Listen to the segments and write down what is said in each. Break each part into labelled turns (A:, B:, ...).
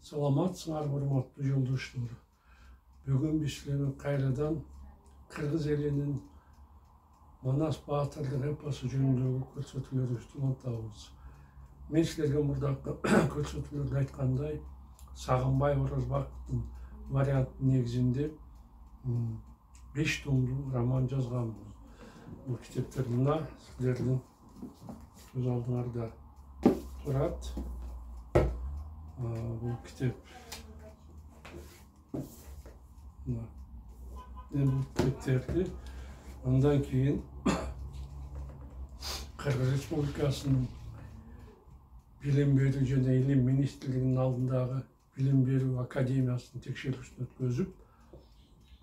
A: Саламатсыңар, урматтуу жолдоштор. Бүгүн биз силерге кайрадан кыргыз элинин Манас баатырдык эпосу жөнүндөгү көрсөтүүлөрүбүздү улантабыз. Мен силерге мурдакы көрсөтүүлөрдө айткандай, Сагынбай Орозбаковдун варианттын негизинде 5 томдуу роман жазганбыз. Бул китептер мына силердин көз алдыңарда турат. Бул китеп бул китептерди андан кийин Кыргыз Республикасынын билим берүү жана илим министрлигинин алдындагы билим берүү академиясынын текшерүүсүн өткөзүп,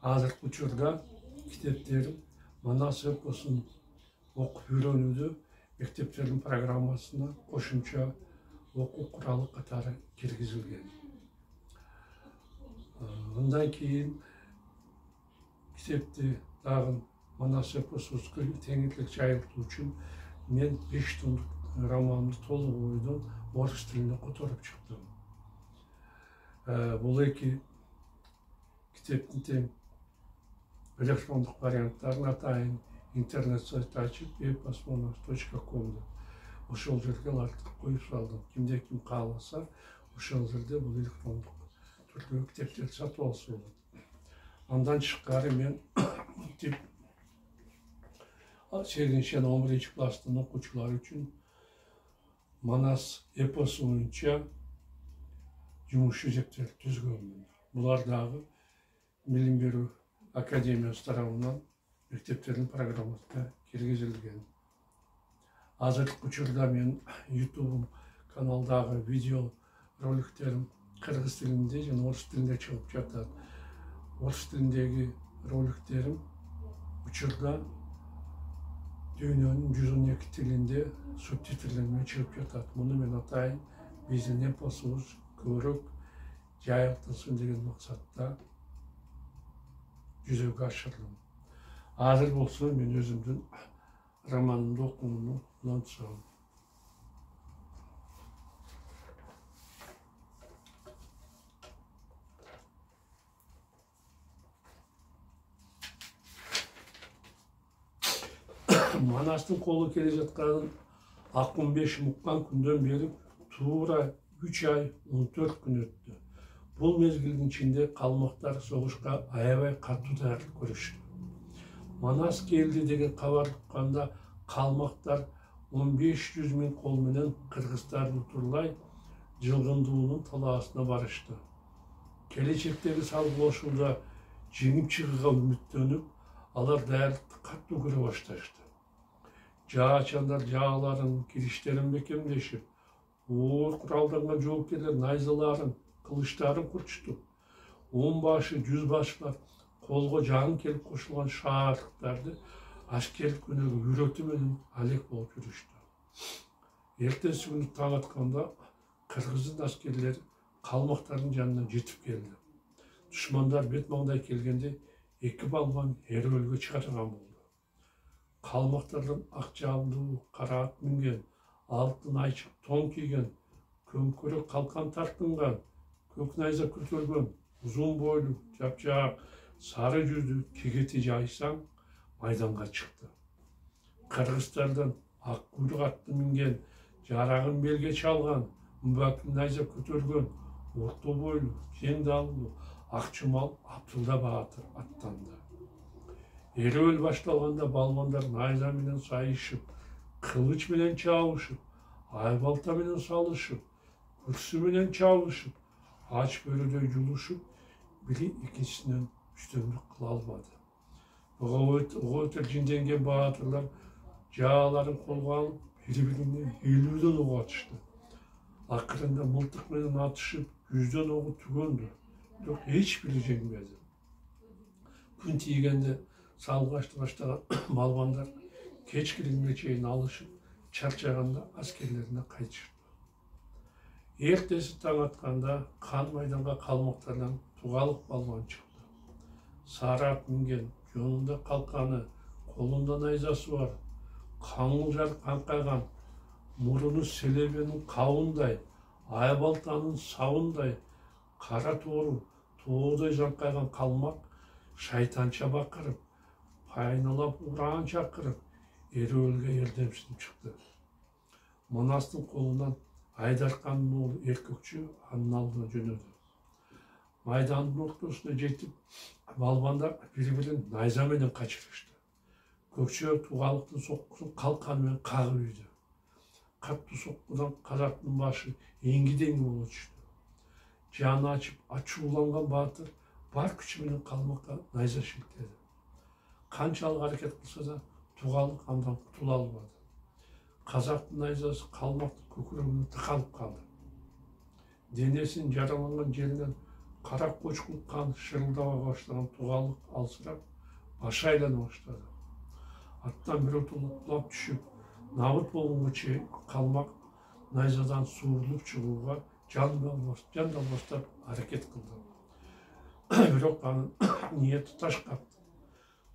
A: азыркы учурда китептерим Манас эпосун окуп үйрөнүүдө мектептердин программасына кошумча окуу куралы катары киргизилген. Андан кийин китепти дагы Манас эпосу кеңирлик жайылтуу үчүн мен 5 томдук романды толук ойдон орус тилине которуп чыктым. Бул эки китептин тең электрондук варианттарын атайын интернет сайт ачып epos.com ошол жерге аларды коюп салдым. Ким кааласа ошол жерде бул электрондук түрдөгү китептерди сатып алса болот. Андан тышкары мен тип 8-11 класстын окуучулары үчүн Манас эпосу боюнча жумуш жүзөктөрдү түзгөнмүн. Булар дагы билим берүү академиясы тарабынан мектептердин программасына киргизилген. Азыркы учурда мен YouTube каналдагы видео роликтерим кыргыз тилинде жана орус тилинде чыгып жатат. Орус тилиндеги роликтерим учурда дүйнөнүн 112 тилинде субтитрлер менен чыгып жатат. Муну мен атайын биздин эпосубуз көбүрөөк жайылтылсын деген максатта жүзөгө ашырдым. Азыр болсо мен өзүмдүн романымды окууну улантсам. Манастын колу келе жатканын акын 5 уккан күндөн бери туура 3 ай 14 күн өттү. Бул мезгилдин ичинде калмактар согушка аябай катуу даярдык көрүштү. Манас келди деген кабар укканда калмактар 1500 миң кол менен кыргыздарды утурлай жылгындуунун талаасына барышты. Келечектеги салгылашууда жеңип чыгууга үмүттөнүп, алар даярдыкты катуу көрө башташты. Жаачандар жааларын, кириштерин бекемдешип, оор куралданган жоокерлер найзаларын, кылычтарын курчту. 10 башы, 100 башлар колго жаңы келип кошулган шаардыктарды аскерлик өнөгө үйрөтүү менен алек болуп жүрүштү. Эртеси күнү таң атканда кыргыздын аскерлери калмактардын жанына жетип келди. Душмандар бет маңдай келгенде 2 балбан эрөөлгө чыгарган болду. Калмактардан ак жаалдуу, кара ат минген, алтын айчык тон кийген, көмкөрөк калкан тартынган, көк найза көтөргөн, узун бойлуу, жапжаак, сары жүздүү кегети жайсаң майданга чыкты. Кыргыздардан ак куйрук атты минген, жарагын белге чалган, мбакин найза көтөргөн, орто бойлуу, кең далдуу, ак чумал Абдулла баатыр аттанды. Эрөөл башталганда балбандар найза менен сайышып, кылыч менен чабышып, айбалта менен салышып, күрсү менен чабышып, ач бөрөдөй жулушуп, бири экинчисинен үстөмдүк кыла албады. Буга өтө жинденген баатырлар жааларын колго алып, бири-бирине 50ден ок атышты. Акырында мылтык менен атышып, 100ден огу түгөндү. Бирок эч бири жеңбеди. Күн тийгенде салгашты баштаган балбандар кечкиринге чейин алышып, чарчаганда аскерлерине кайтышты. Эртеси таң атканда кан майданга калмактардан тугалык балбан чыкты. Сары ат минген, жонунда калканы, колунда найзасы бар, каңылжар каңкайган, муруну селебенин кабындай, айбалтанын сабындай, Кара туудай жаңкайган калмак шайтанча бакырып, пайналап ураан чакырып, Эреөлгө эрдемсинип чыкты. Манастын колунан Айдаркандын уулу Эркөкчү анын алдына жөнөдү. Майдандын ортосуна жетип, балбандар бири-бирин найза менен качырышты. Көкчө Тугалыктын соккусун калканы менен кагып үйдү. Каттуу соккудан казактын башы эңги-деңги боло түштү. Жаны ачып, ачууланган баатыр бар күчү менен калмакка найза шилтеди. Канчалык аракет кылса да Тугалык андан кутула албады. Казактын найзасы калмактын көкүрөгүнө тыкалып калды. Денесинин жараланган жеринен кара кочкун кан шырылдабай баштаган Тугалык алсырап, башы айлана баштады. Аттан биротоло кулап түшүп, набыт болгонго чейин калмак найзадан суурулуп чыгууга жандалбастап аракет кылды. Бирок анын ниети таш капты.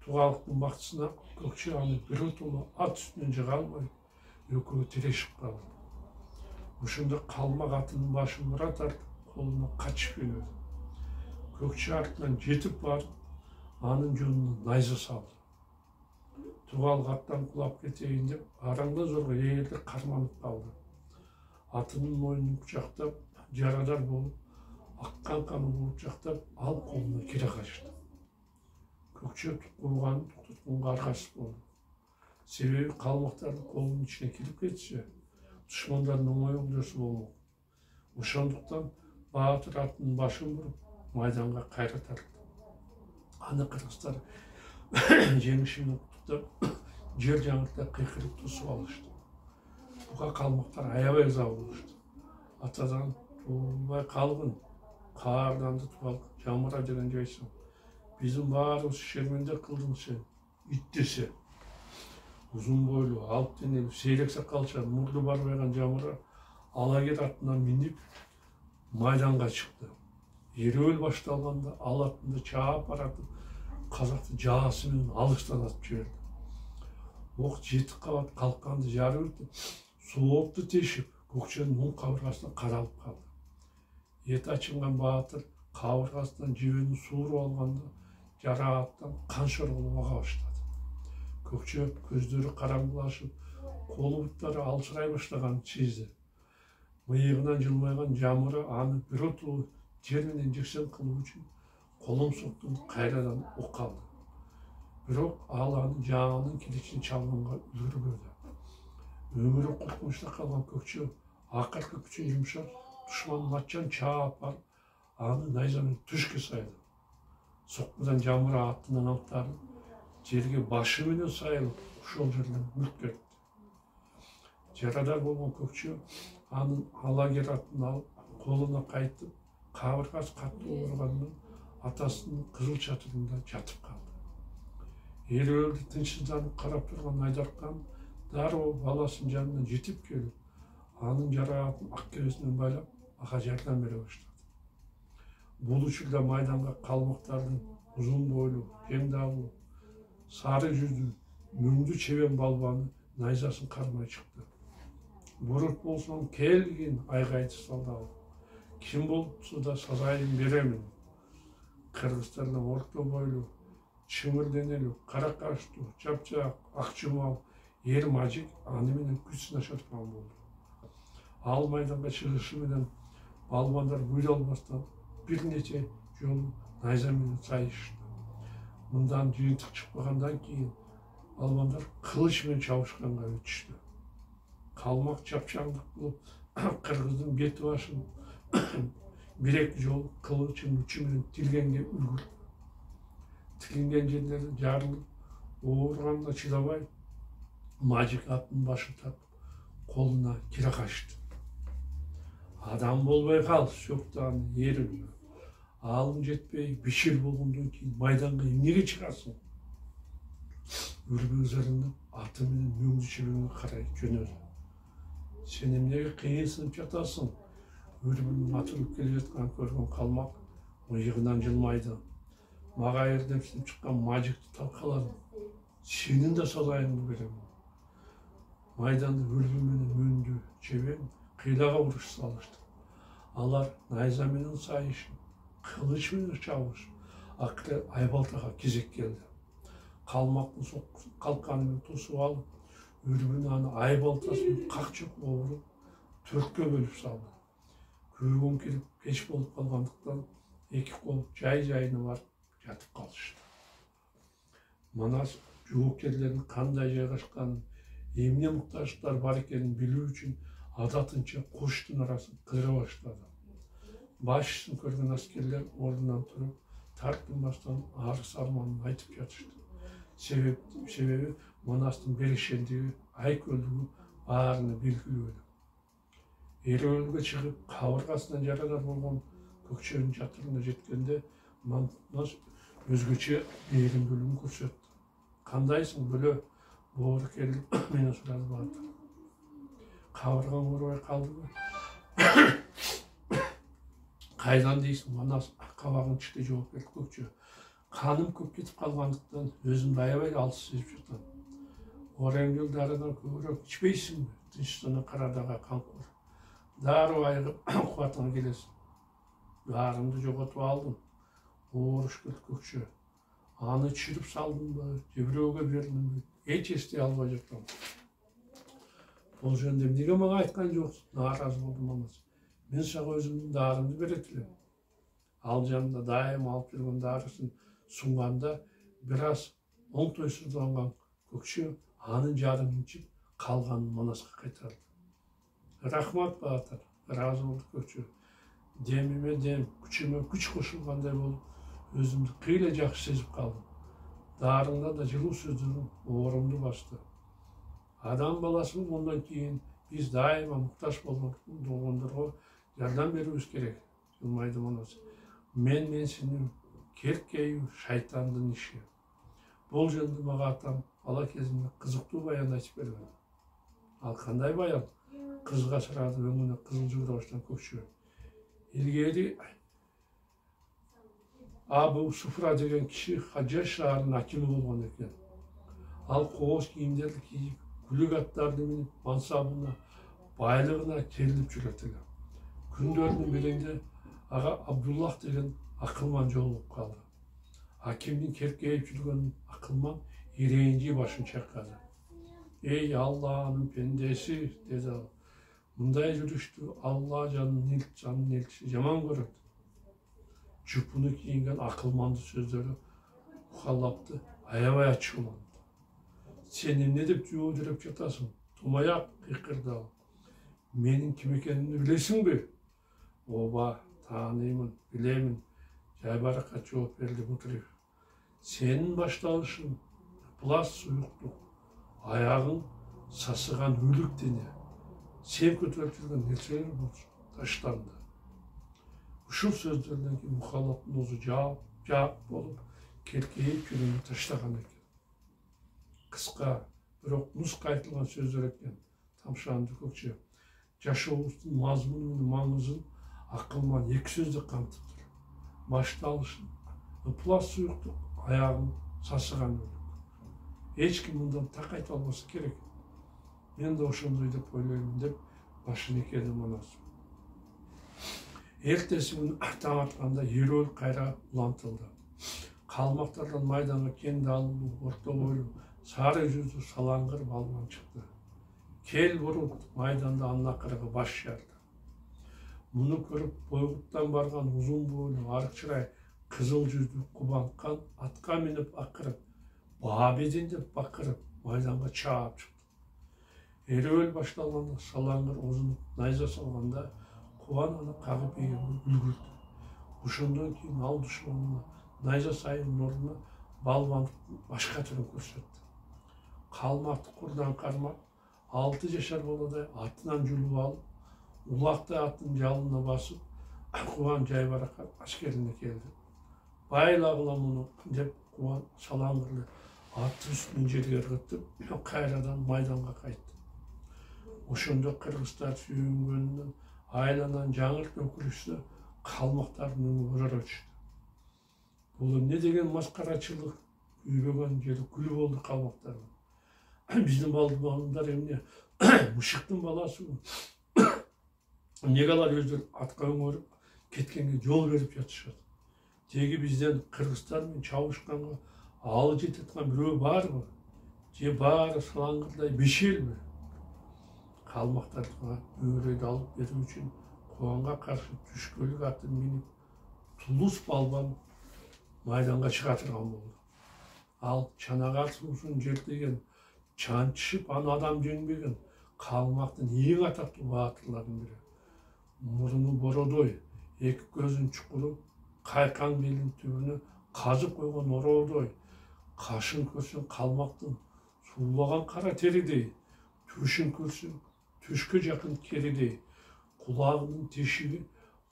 A: Тугалыктын бактысына Көкчө аны биротоло ат үстүнөн жыга албай, экөө тирешип калды. Ошондо калмак атынын башын бура тартып, колуна качып өнөдү. Көкчө артынан жетип барып, анын жонуна найза салды. Тугалык аттан кулап кетейин деп, араңда зорго ээлди карманып калды. Атынын мойнун кучактап, жарадар болуп, аккан канын кучактап, ал колуна кире качты. Көкчө тукуганын токтотконго аргасыз болду. Себеби калмактардын колунун ичине кирип кетсе, душмандардын оңой олжосу болмок. Ошондуктан баатыр атынын башын буруп, майданга кайра тартты. Аны кыргыздар жеңиши менен куттуктап, жер жаңыртта кыйкырып тосуп алышты. Буга калмактар аябай ыза болушту. Атадан туулбай калгын, каарданды Тугалык жамыра деген жайсың. Биздин баарыбыз шерменде кылдың сен, ит десе. Узун бойлуу, алып денелүү, сейрек сакалча, мурду барбайган жамыра алагер атынан минип майданга чыкты. Эреөл башталганда ал атында чаап баратып, казакты жаасы менен алыстан атып жиберди. Ок 7 кабат калканды жарып өтүп, соопту тешип, Көкчөнүн оң кабыргасына каралып калды. Эти ачынган баатыр кабыргасынан жебени сууруп алганда, жара аттан кан шорголуп ага баштады. Көкчө көздөрү караңгылашып, колу буттары алсырай баштаганын сезди. Мыйыгынан жылмайган жамыры аны биротоло жер менен жексен кылуу үчүн коломсоктун кайрадан ок алды. Бирок ал анын жаңанын киличин чалганга үлгүрбөдү. Өмүрү коркунучта калган Көкчө акыркы күчүн жумшап, душмандын атчан чаап барып, аны найза менен түшкө сайды. Соккудан жамыра аттынан аттарып, жерге башы менен сайылып, ушол жерден мүлт кетти. Жарадар болгон Көкчө анын алагер атын алып, колуна кайтып, кабыргасы каттуу ооруганынан атасынын кызыл чатырында жатып калды. Эреөлдү тынчсызданып карап турган Айдаркан дароо баласынын жанына жетип келип, анын жараатын ак кебесинен байлап, ага жардам бере баштады. Бул учурда майданга калмактардын узун бойлуу, кең даалуу, сары жүздүү, мөңдүү чебен балбаны найзасын кармай чыкты. Бурут болсоң келгин айгайды салды ал. Ким болсо да сазайын беремин. Кыргыздардан орто бойлуу, чымыр денелүү, кара каштуу, жапжак, ак жумал эр мажик аны менен күч сынашаткан болду. Ал майданга чыгышы менен балбандар буйдалбастан бир нече жолу найза менен сайышты. Мындан жыйынтык чыкпагандан кийин балбандар кылыч менен чабышканга өтүштү. Калмак чапчаңдык кылып, кыргыздын бети башын бир-эки жолу кылычынын учу менен тилгенге үлгүрдү. Тилинген жерлери жарылып, ооруганына чыдабай, мажик аттын башын тартып, колуна кире качты. Адам болбой кал, сөктү аны эрим. Алым жетпей, бишир болгондон кийин майданга эмнеге чыгасың? Үрбү ызырынып, аты менен мөңдү чебенге карай жөнөдү. Сен эмнеге кыйынсынып жатасың? Үрбүнүн атылып келе жатканын көргөн калмак мыйыгынан жылмайды. Мага эрдемсинип чыккан мажикти талкаладым. Сенин да сазайыңды берем. Майданда үрбү менен мөңдү чебен кыйлага уруш салышты. Алар найза менен сайышып, кылыч менен чабышып, акыры Айбалтага кезек келди. Калмактын калканын тосуп алып, үргүн аны Айбалтасын какчып ооруп, төрткө бөлүп салды. Күйгөн келип кеч болуп калгандыктан эки кол жай-жайына барып жатып калышты. Манас жоокерлердин кандай жайгашканын, эмне муктаждыктар бар экенин билүү үчүн адатынча коштун арасын кыдыра баштады. Башчысын көргөн аскерлер ордунан туруп, тартынбастан арыз арманын айтып жатышты. Себеби Манастын берешендиги, айкөлдүгү баарына белгилүү эле. Эреөлгө чыгып, кабыргасынан жарадар болгон Көкчөнүн чатырына жеткенде Манас өзгөчө мээримдүүлүгүн көрсөттү. Кандайсың бөлө? Боору келип менен сурады баатыр. Кабыргаң оорубай калдыбы? Кайдан дейсиң? Манас кабагын чыкты жооп берди Көкчө. Каным көп кетип калгандыктан өзүмдү аябай алыс сезип жатам. Ореңдил дарыдан көбүрөөк ичпейсиңби? Тынчтана карадага Канкур. Дароо айыгып кубатыңа келесиң. Дарымды жоготуп алдым. Ооруш келди Көкчө. Аны чүрүп салдымбы, же бирөөгө бердимби? Эч эстей албай жатам. Бул жөнүндө эмнеге мага айткан жоксуң? Нааразы болду Манас. Мен сага өзүмдүн дарымды берет элем. Ал жанында дайым алып жүргөн дарысын сунганда бир аз оңтойсузданган Көкчө анын жарымын ичип, калганын Манаска кайтарды. Рахмат баатыр, ыраазы болду Көкчө. Демиме дем, күчүмө күч кошулгандай болуп, өзүмдү кыйла жакшы сезип калдым. Дарыңда да жылуу сөздөрүң оорумду басты. Адам баласы мындан кийин биз дайыма муктаж болгондорго жардам берүүбүз керек, жылмайды Манас. Мен менсинүү, керкею шайтандын иши. Бул жөнүндө мага атам бала кезимде кызыктуу баян айтып берген. Ал кандай баян? Кызга сурады өңүнө кызыл жуура баштаган Көкчө. Илгери Абу Суфра деген киши Хаджаж шаарынын акими болгон экен. Ал кооз кийимдерди кийип, күлүк аттарды минип, мансабына, байлыгына керилип жүрөт эле. Күндөрдүн биринде ага Абдуллах деген акылман жолугуп калды. Акимдин керкейип жүргөнүн акылман ирээңжи башын чайкады. Эй Алланын пендеси, деди ал. Мындай жүрүштү Алла жанын элчиси жаман көрөт. Жупуну кийинген акылмандын сөздөрү Мухаллапты аябай ачууланды. Сен эмне деп жөө жүрөп жатасың? Тумаяк, кыйкырды ал. Менин ким экенимди билесиңби? Ооба, тааныймын, билемин. Жайбаракат жооп берди Муталип. Сенин башталышың плас суюктук, аягың сасыган өлүк дене. Сен көтөрүп жүргөн нерселер болчу таштанды. Ушул сөздөрдөн кийин Мухаллаптын оозу жаап болуп, керкейип жүрүүнү таштаган экен. Кыска, бирок нуска айтылган сөздөр экен, тамшанды Көкчө. Жашообуздун мазмуну менен маңызын акылман эки сөздө камтыптыр. Башталышын ыплас суюктук, аягын сасыган өлүк. Эч ким мындан так айта албаса керек. Мен да ошондой деп ойлоймун деп башын ийкеди Манас. Эртеси күнү таң атканда Эреөл кайра улантылды. Калмактардан майданга кең даалуу, орто бойлуу, сары жүзү салаңгыр балбан чыкты. Кел бурут майданда анын акырыгы баш жарды. Муну көрүп Бойгуттан барган узун бойлуу, арык чырай, кызыл жүздүү Кубанкан атка минип акырып, баабедин деп бакырып майданга чаап чыкты. Эреөл башталганда салаңгыр озунуп найза салганда Кубан аны кагып ийүүгө үлгүрдү. Ошондон кийин ал душманына найза сайынын ордуна балбандыктын башка түрүн көрсөттү. Калмакты курдан кармап, 6 жашар баладай атынан жулуп алып, улактай аттын жалына басып, Кубан жайбаракат аскерине келди. Байлагыла муну деп Кубан салаңгырды аттын үстүнөн жерге ыргытып, кайрадан майданга кайтты. Ошондо кыргыздар сүйүнгөнүнөн айланан жаңырт өкүрүшсө, калмактардын өңү өрөрө түштү. Бул эмне деген маскарачылык, күйбөгөн жери күлү болду калмактардын. Биздин балдар эмне мышыктын баласыбы? Неге алар өздері атқа өңөрүп кеткенге жол беріп жатышат. Теги бизден Кыргызстан мен Чабышканга алып жететкен бирөө барбы? Же баары салаңгырдай бешелби? Калмактарга өйрөйдү алып берүү үчүн Кубанга каршы түшкөлүк атын минип Тулус балбан майданга чыга турган болду. Ал Чанагар суусун жертеген, чанчышып аны адам жеңбеген Калмактын эң атактуу баатырларынын бири. Мурunu бородой, эки көзүн чукуру, кайкаң белин түбүнө казып койгон ороодой, кашын көрсөң Калмактын суулаган кара теридей, төшүн көрсөң төшкө жакын керидей, кулагынын тешиги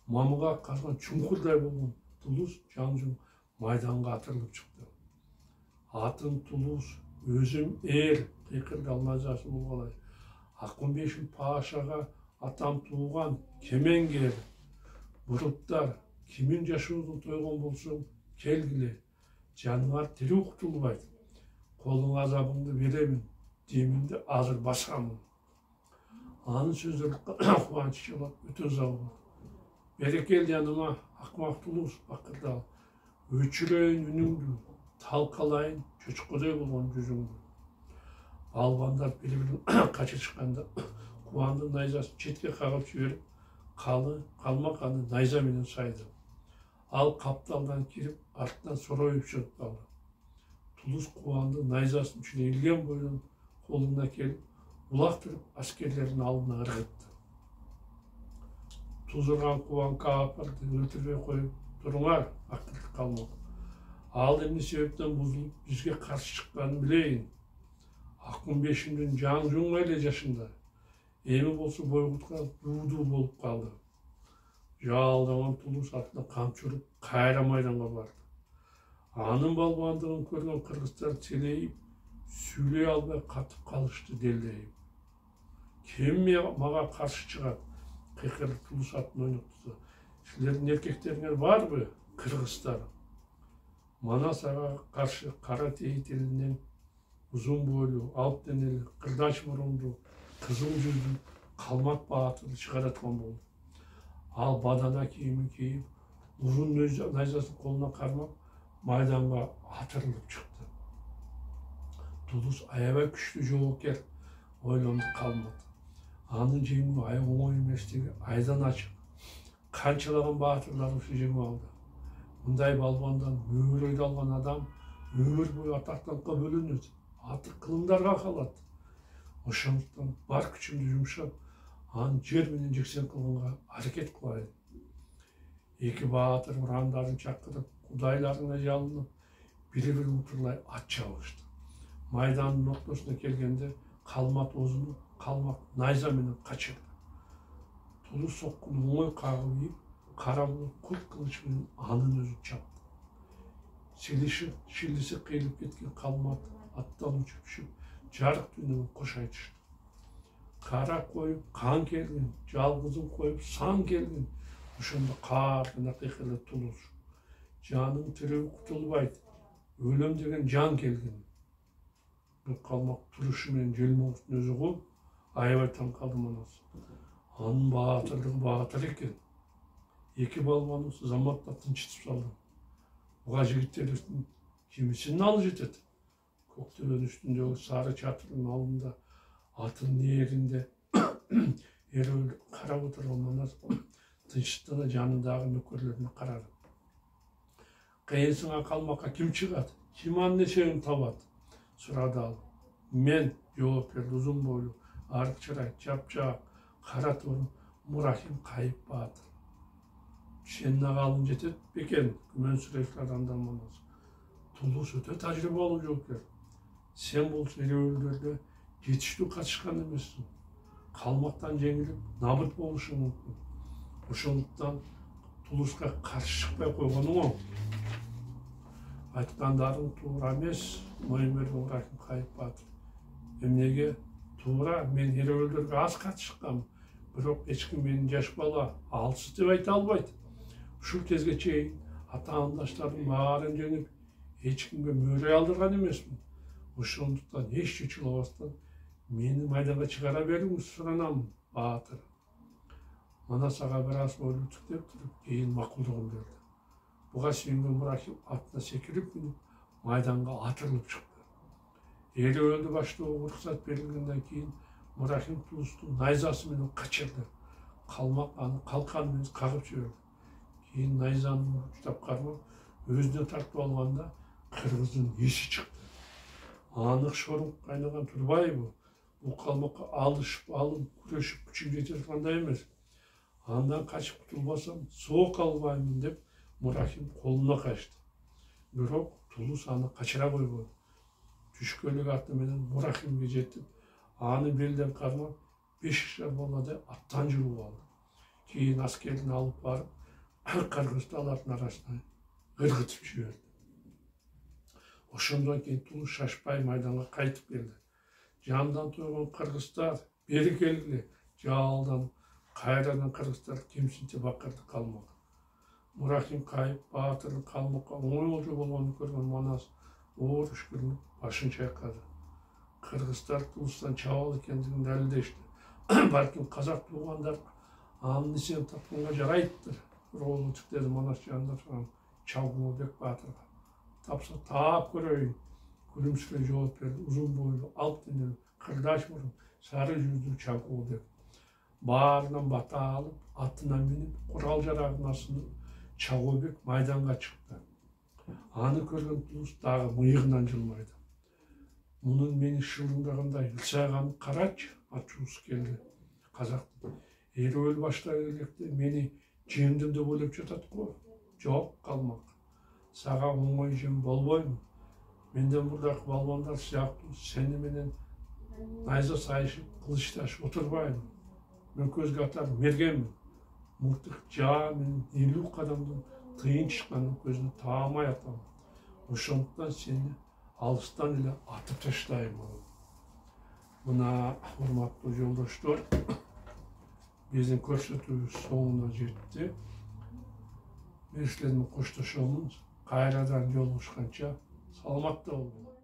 A: мамыга казган чуңкурдай болгон Тулус Жаңжуң майданга атырылып чыкты. Атын Тулус, өзүм кыйкырды алмазасы болгулай. Акынбешим Пашага атам тууган кемеңгер. Буруттар, кимин жашоодон тойгон болсоң, келгиле. Жаныңар тирүү кутулбайт. Колуң азабыңды беремин, демимди азыр басамын. Анын сөздөрү кубанч чалат, өтө ыза болду. Бери кел жаныма, акмак Тулус, бакырды ал. Өчүрөйүн үнүңдү, талкалайын чочкодой болгон жүзүңдү. Балбандар бири-бирин качышканда Кубандын найзасын четке кагып жиберип, Калмак аны найза менен сайды. Ал капталдан кирип, артынан сороюп чыгып калды. Тулус Кубандын найзасын үчүн элген бойдон колуна келип, улактырып аскерлердин алдына ыргытты. Тузурган Кубан каапырды өлтүрбөй коюп, туруңар, акырды Калмак. Ал эмне себептен бузулуп бизге каршы чыкканын билейин. Акынбешимдин Жаңжуң эле жашында. Эми болсо бойгутка дуу болуп калды. Жалдаган Тулус атына камчы уруп, кайра майданга барды. Анын балбандыгын көргөн кыргыздар телейип, сүйлөй албай катып калышты делдейип. Ким мага каршы чыгат? Кыйкырды Тулус атын ойноктосо. Силердин эркектериңер барбы, кыргыздар? Мана сага каршы кара тейит элинен узун бойлуу, алып денели, кырдач мурунду, кызыл жүздүү Калмак баатыры чыгараткан болду. Ал бадана кийимин кийип, узун найзасын колуна кармап, майданга атырылып чыкты. Тулус аябай күчтүү жоокер, ойлонду Калмак. Анын жеңүү оңой эместиги айдан ачык. Канчалаган баатырлар ушу жеңип алды. Мындай балбандан өбөрөйдү алган адам өмүр бою атактанга бөлөнөт, аты кылымдарга калат. Ошондуктан бар күчүмдү жумшап, аны жер менен жексен кылганга аракет кылайын. Эки баатыр урандарын чакырып, кудайларына жалынып, бири-бири утурлай ат чабышты. Майдандын ортосуна келгенде Калмак озунуп, Калмак найза менен качырды. Тулус соккуну оңой кагып ийип, кара булут курт кылыч менен анын өзүн чапты. Шилиси кыйылып кеткен Калмак аттан учуп түшүп, жарык дүйнөгө кош айтышты. Кара коюп кан келген, жалгызын коюп сан келген. Ошондо каардына кыйкырды Тулус. Жаның тирүү кутулбайт, өлөм деген жан келген. Бул Калмак турушу менен желмоңуздун өзү го аябай таң калды манасы. Анын баатырдыгы баатыр экен. Эки балбанды заматта тынчытып салды. Буга жигиттердин кимисинин алы жетет? Көктөбөнүн үстүндөгү сары чатырдын алдында атын нээринде эрөлүп карап отурган манас тынчтана жанындагы нөкөрлөрүнө карады. Кыйынсыңа Калмакка ким чыгат? Ким анын эшегин табат? Сурады ал. Мен, жооп берди узун бойлуу, арык чырай, жапжаак, кара торун Мурахим Кайып баатыр. Сенин агалың жетет бекен? Күмөнсүрөй сурады андан манас. Тулус өтө тажрыйбалуу жоокер. Сен болсо эрөөлдөргө жетиштүү катышкан эмессиң. Калмактан жеңилип, набыт болушуң мүмкүн. Ошондуктан Тулуска каршы чыкпай койгонуң оң. Айткандарың туура эмес, Мойынберди Мурахим Кайып баатыр. Эмнеге? Туура, мен эрөөлдөргө аз катышкам. Бирок эч ким менин жаш бала алсыз деп айта албайт. Ушул кезге чейин ата-андаштардын баарын жеңип, эч кимге мөөрөй алдырган эмесмин. Ошондуктан эч чучулабастан мени майданга чыгара бериңиз суранам, баатыр. Ана сага бир аз ойлотук деп туруп, кийин макулдугун берди. Буга сүйүнгөн Мурахим атына секирип минип, майданга атырылып чыкты. Эреуэлди баштоого уруксат берилгенден кийин Мурахим Тулусту найзасы менен качырды. Калмак аны калкан менен кагып жиберди. Кийин найзаны уштап кармап өзүнө тартып алганда кыргыздын эси чыкты. Анық шорук кайнаган Турбаева бул калмакка алышып, алып, күрөшүп күчүн жете тургандай эмес. Андан качып кутулбасам, соок албаймын деп Мурахим колуна качты. Бирок Тулус аны качыра койбоду. Түшкөлүк аты менен Мурахимге жетип, аны белден кармап, 5 жаш балада аттан жүрүп алды. Кийин аскерин алып барып, кыргызды алардын арасына ыргытып жиберди. Ошондон кийин Тулус шашпай майданга кайтып келди. Жандан тойгон кыргыздар бери келгиле, жалдан кайрадан кыргыздар кемсинте бакырды калмак. Мурахим кайып, баатырдын калмакка оңой олжо болгонун көргөн Манас оор үшкүрүнүп башын чайкады. Кыргыздар Тулустан чабал экендигин далилдешти. Балким казак туугандар анын исин тапканга жарайттыр. Роолутук деди Манас жанында турган Чалгуубек баатырга. Тапса таап көрөйүн. Күлүмсүрөй жооп берди. Узун бойлуу, алт денелүү, кырдач мурун, сары жүздүү Чалгуубек. Баарынан бата алып, атына минип, курал жарагын асынып, Чалгуубек майданга чыкты. Аны көргөн Тулус дагы мыйыгынан жылмайды. Мунун мени шылыңдагандай ылчайганын карачы, ачуусу келди. Казактын эреуэл баштагы электе мени жеңдим деп ойлоп жатат го. Жок, калмак. Сага оңой жем болбойм. Менден мурдакы балбандар сыяктуу сени менен найза сайышып, кылыч ташып отурбайм. Мен көзгө атар мергенмин. Мылтык жаа менен 50 кадамдан тыйын чыккандын көзүнө таамай атам. Ошондуктан сени алыстан эле атып таштайм. Мына урматтуу жолдоштор, биздин көрсөтүүбүз соңуна жетти. Мен силер менен коштошомун. Кайрадан жолугушканча саламатта болуңар.